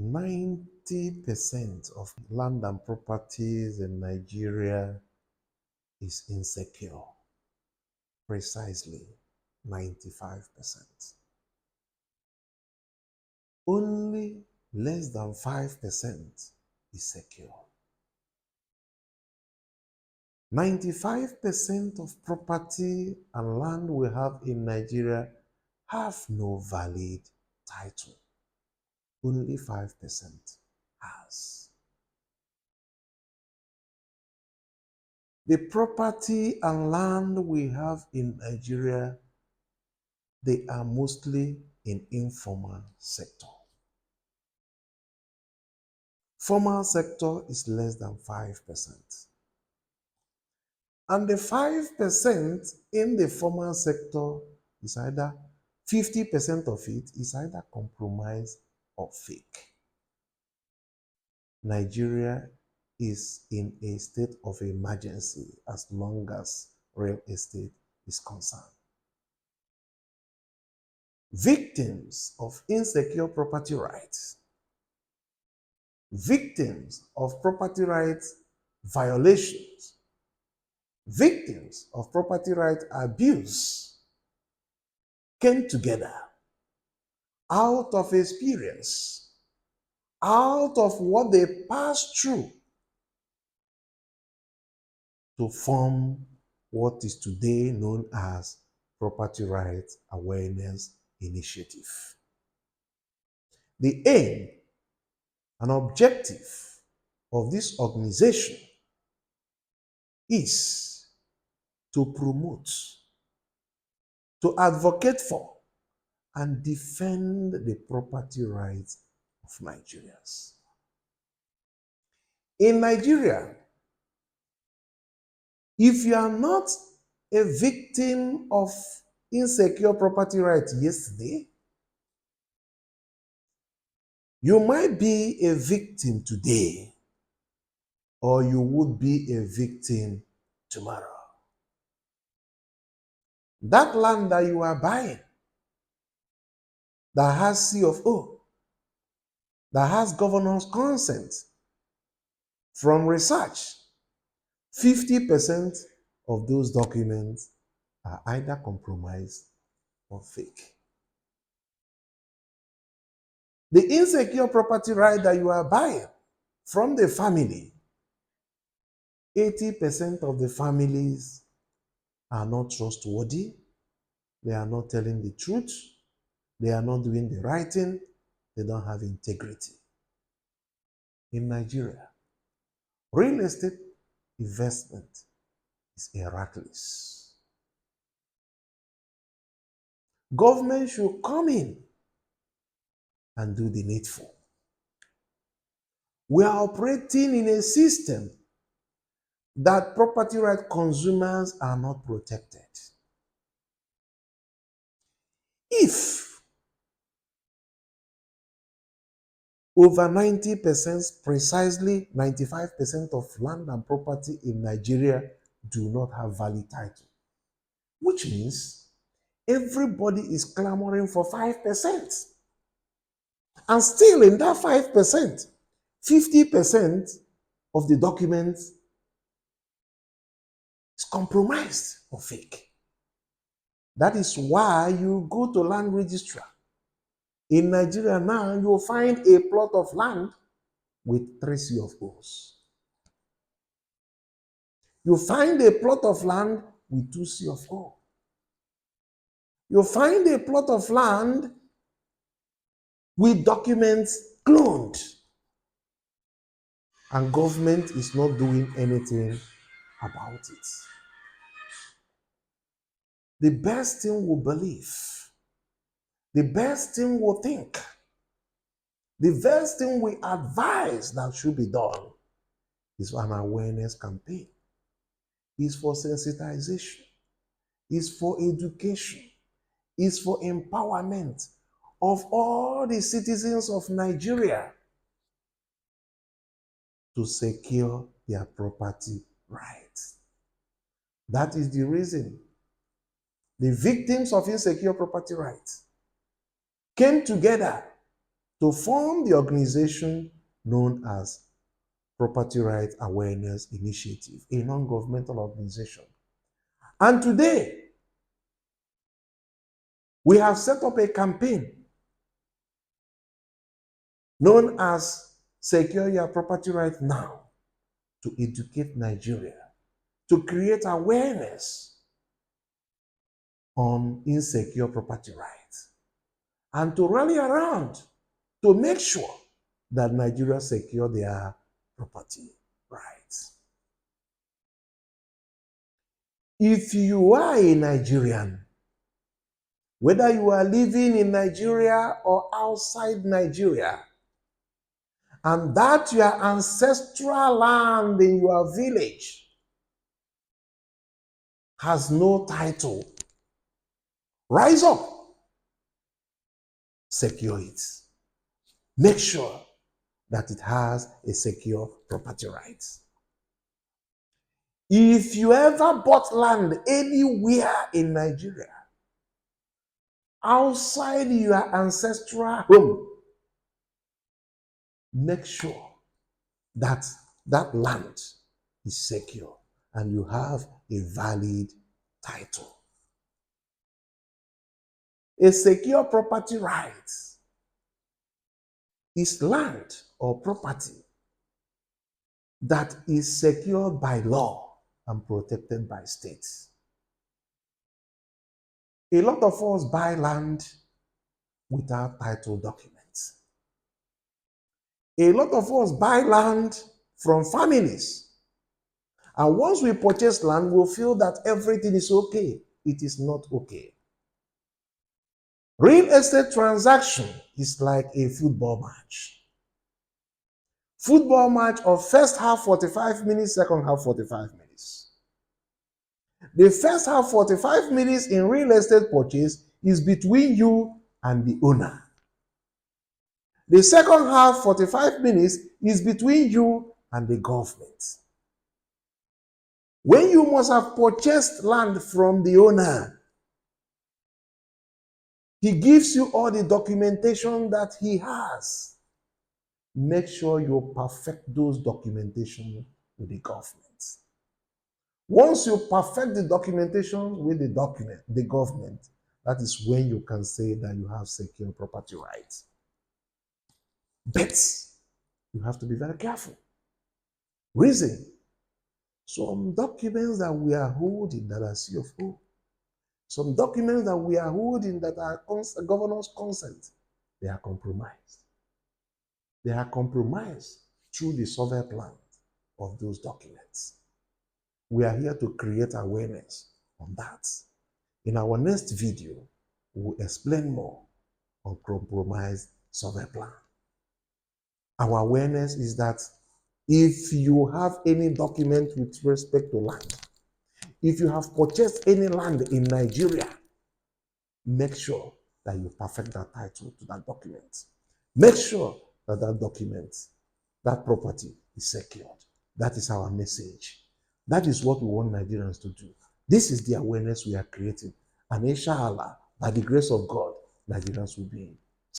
90% of land and properties in Nigeria is insecure. Precisely 95%. Only less than 5% is secure. 95% of property and land we have in Nigeria have no valid title. Only 5% has. The property and land we have in Nigeria, they are mostly in informal sector. Formal sector is less than 5%. And the 5% in the formal sector is either 50% of it is either compromised or fake. Nigeria is in a state of emergency as long as real estate is concerned. Victims of insecure property rights, victims of property rights violations, victims of property rights abuse came together out of experience, out of what they passed through to form what is today known as Property Rights Awareness Initiative. The aim and objective of this organization is to promote, to advocate for, and defend the property rights of Nigerians. In Nigeria, if you are not a victim of insecure property rights yesterday, you might be a victim today, or you would be a victim tomorrow. That land that you are buying, that has C of O, that has governor's consent from research, 50% of those documents are either compromised or fake. The insecure property right that you are buying from the family, 80% of the families are not trustworthy. They are not telling the truth. They are not doing the right thing. They don't have integrity. In Nigeria, real estate investment is a rat race. Government should come in and do the needful. We are operating in a system that property right consumers are not protected. If over 90%, precisely 95% of land and property in Nigeria do not have valid title, which means everybody is clamoring for 5%. And still in that 5%, 50% of the documents is compromised or fake. That is why you go to land registrar. In Nigeria now, you'll find a plot of land with 3 C of O's. You find a plot of land with 2 C of O. You find a plot of land with documents cloned. And government is not doing anything about it. The best thing we believe, the best thing we think, the best thing we advise that should be done is an awareness campaign. It's for sensitization. It's for education. It's for empowerment of all the citizens of Nigeria to secure their property rights. That is the reason the victims of insecure property rights came together to form the organization known as Property Rights Awareness Initiative, a non-governmental organization. And today, we have set up a campaign known as Secure Your Property Right Now to educate Nigeria, to create awareness on insecure property rights, and to rally around to make sure that Nigeria secure their property rights. If you are a Nigerian, whether you are living in Nigeria or outside Nigeria, and that your ancestral land in your village has no title, rise up, secure it. Make sure that it has a secure property right. If you ever bought land anywhere in Nigeria, outside your ancestral home, make sure that that land is secure and you have a valid title. A secure property right is land or property that is secured by law and protected by states. A lot of us buy land without title documents. A lot of us buy land from families. And once we purchase land, we'll feel that everything is okay. It is not okay. Real estate transaction is like a football match. Football match of first half 45 minutes, second half 45 minutes. The first half 45 minutes in real estate purchase is between you and the owner. The second half 45 minutes is between you and the government. When you must have purchased land from the owner, he gives you all the documentation that he has. Make sure you perfect those documentation with the government. Once you perfect the documentation with the government, that is when you can say that you have secure property rights. But you have to be very careful. Reason, some documents that we are holding that are CFO, some documents that we are holding that are governor's consent, they are compromised. They are compromised through the survey plan of those documents. We are here to create awareness on that. In our next video, we will explain more on compromised survey plan. Our awareness is that if you have any document with respect to land, if you have purchased any land in Nigeria, make sure that you perfect that title to that document. Make sure that that document, that property is secured. That is our message. That is what we want Nigerians to do. This is the awareness we are creating. And inshallah, by the grace of God, Nigerians will be